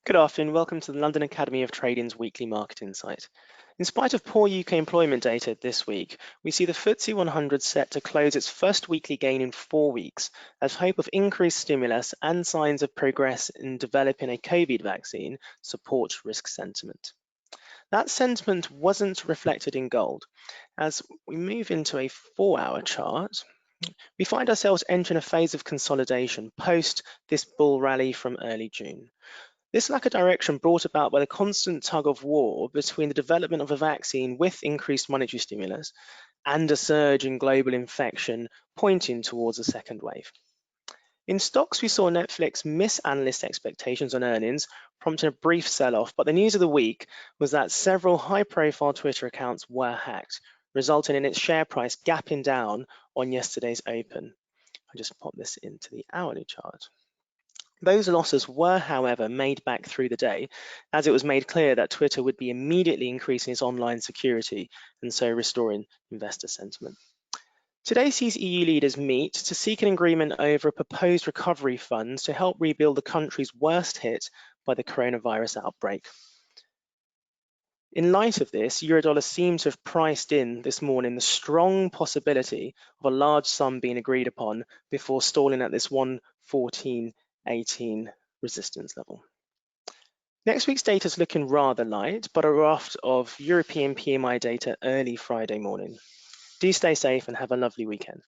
Good afternoon. Welcome to the London Academy of Trading's weekly market insight. In spite of poor UK employment data this week, we see the FTSE 100 set to close its first weekly gain in 4 weeks as hope of increased stimulus and signs of progress in developing a COVID vaccine support risk sentiment. That sentiment wasn't reflected in gold. As we move into a 4-hour chart, we find ourselves entering a phase of consolidation post this bull rally from early June. This lack of direction brought about by the constant tug of war between the development of a vaccine with increased monetary stimulus and a surge in global infection pointing towards a second wave. In stocks, we saw Netflix miss analyst expectations on earnings, prompting a brief sell-off, but the news of the week was that several high-profile Twitter accounts were hacked, resulting in its share price gapping down on yesterday's open. I just pop this into the hourly chart. Those losses were, however, made back through the day, as it was made clear that Twitter would be immediately increasing its online security and so restoring investor sentiment. Today sees EU leaders meet to seek an agreement over proposed recovery funds to help rebuild the countries worst hit by the coronavirus outbreak. In light of this, Eurodollar seems to have priced in this morning the strong possibility of a large sum being agreed upon before stalling at this 114.18 resistance level. Next week's data is looking rather light, but a raft of European PMI data early Friday morning. Do stay safe and have a lovely weekend.